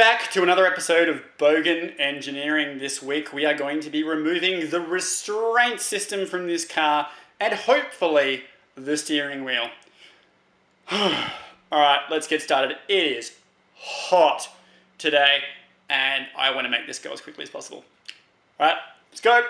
back to another episode of Bogan Engineering. This week we are going to be removing the restraint system from this car and hopefully the steering wheel. Alright, let's get started. It is hot today and I want to make this go as quickly as possible. Alright, let's go!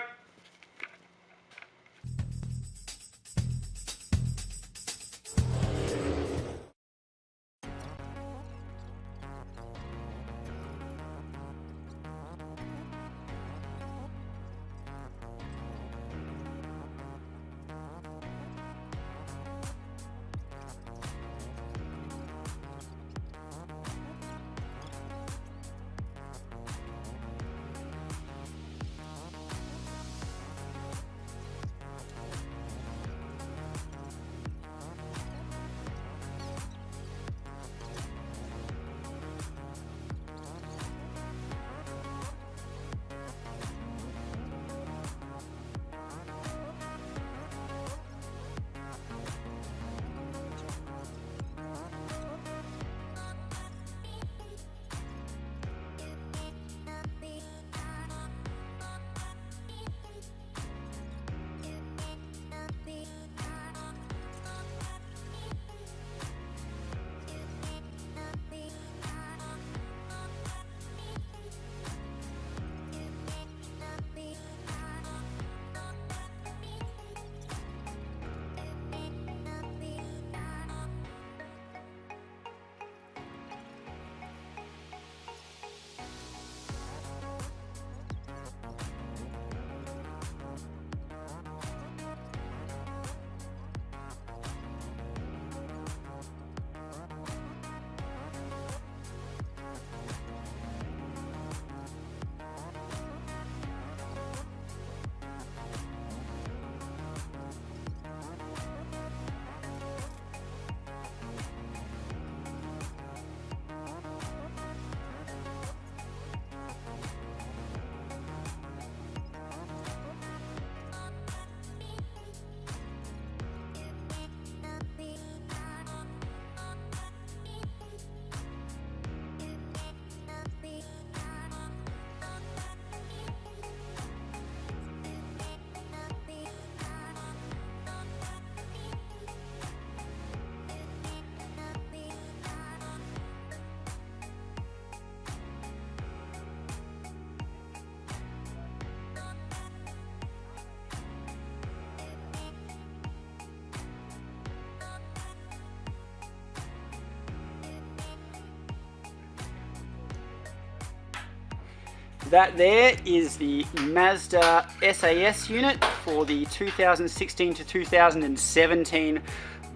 That there is the Mazda SAS unit for the 2016 to 2017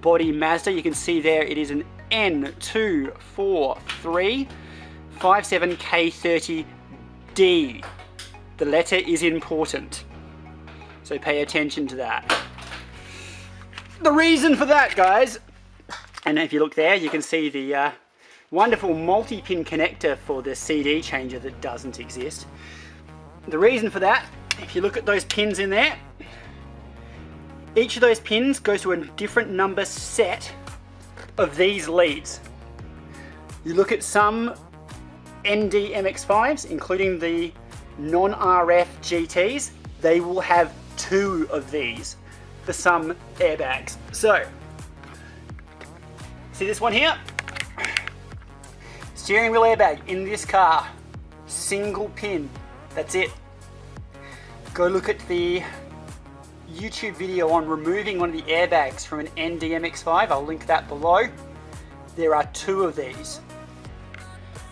body Mazda. You can see there it is an N24357K30D. The letter is important, so pay attention to that. The reason for that, guys, and if you look there, you can see the wonderful multi-pin connector for the CD changer that doesn't exist. The reason for that, if you look at those pins in there, each of those pins goes to a different number set of these leads. You look at some ND MX5s, including the non-RF GTs, they will have 2 of these for some airbags. So, see this one here? Steering wheel airbag in this car, single pin, that's it. Go look at the YouTube video on removing one of the airbags from an ND MX5, I'll link that below. There are 2 of these.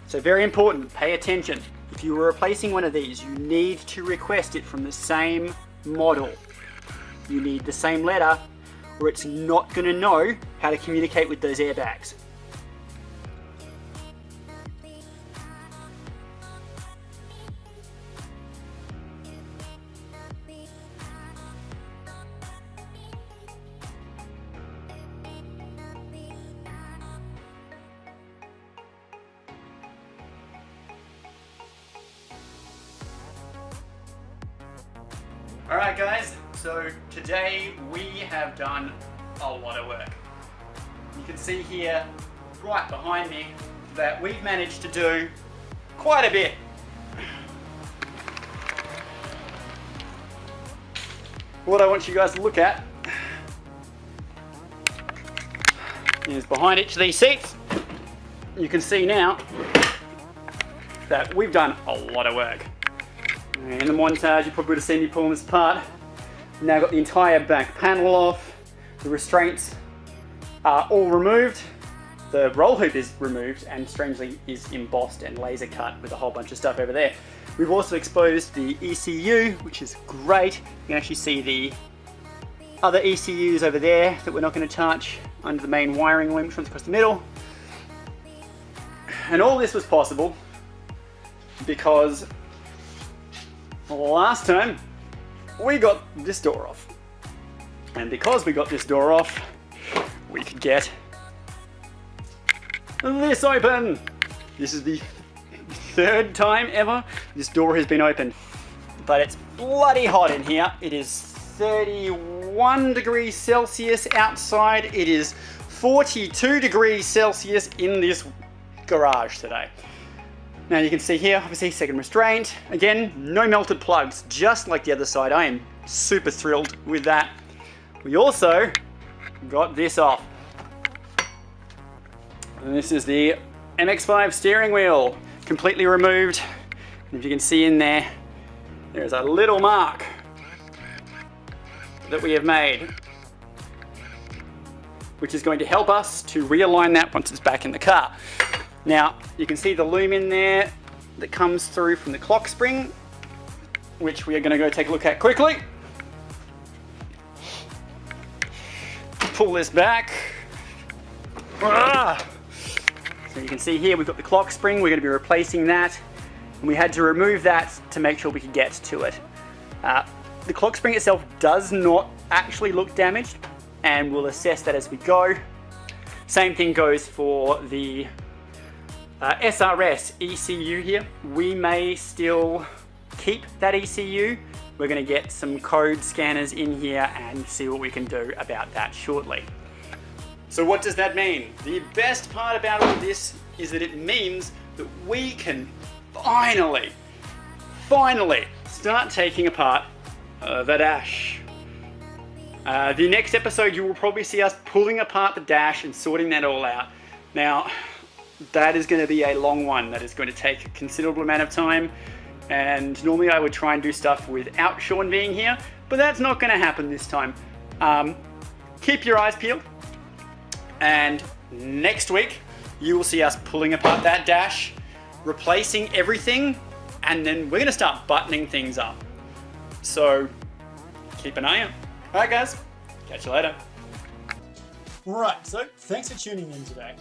So very important, pay attention. If you were replacing one of these, you need to request it from the same model. You need the same letter or it's not going to know how to communicate with those airbags. Alright guys, so today we have done a lot of work. You can see here right behind me that we've managed to do quite a bit. What I want you guys to look at is behind each of these seats. You can see now that we've done a lot of work. In the montage, you probably would have seen me pulling this apart. Now got the entire back panel off. The restraints are all removed. The roll hoop is removed and strangely is embossed and laser cut with a whole bunch of stuff over there. We've also exposed the ECU, which is great. You can actually see the other ECUs over there that we're not going to touch under the main wiring loom which runs across the middle. And all this was possible because last time we got this door off. And because we got this door off, we could get this open. This is the third time ever this door has been opened. But it's bloody hot in here. It is 31 degrees Celsius outside. It is 42 degrees Celsius in this garage today. Now you can see here, obviously second restraint. Again, no melted plugs, just like the other side. I am super thrilled with that. We also got this off. And this is the MX5 steering wheel, completely removed. And if you can see in there, there's a little mark that we have made, which is going to help us to realign that once it's back in the car. Now, you can see the loom in there that comes through from the clock spring, which we are going to go take a look at quickly. Pull this back. So you can see here we've got the clock spring. We're going to be replacing that, and we had to remove that to make sure we could get to it. The clock spring itself does not actually look damaged, and we'll assess that as we go. Same thing goes for the SRS ECU here. We may still keep that ECU. We're going to get some code scanners in here and see what we can do about that shortly. So what does that mean? The best part about all of this is that it means that we can finally start taking apart the dash. The next episode you will probably see us pulling apart the dash and sorting that all out. Now, that is going to be a long one. That is going to take a considerable amount of time, and normally I would try and do stuff without Sean being here, but that's not going to happen this time. Keep your eyes peeled, and next week you will see us pulling apart that dash, replacing everything, and then we're going to start buttoning things up. So keep an eye out. Alright guys, catch you later. Right, so thanks for tuning in today.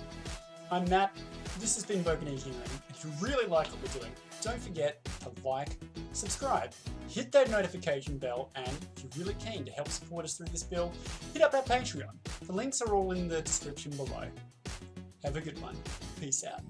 I'm Matt, this has been Bogan Engineering. If you really like what we're doing, don't forget to like, subscribe, hit that notification bell, and if you're really keen to help support us through this build, hit up our Patreon. The links are all in the description below. Have a good one. Peace out.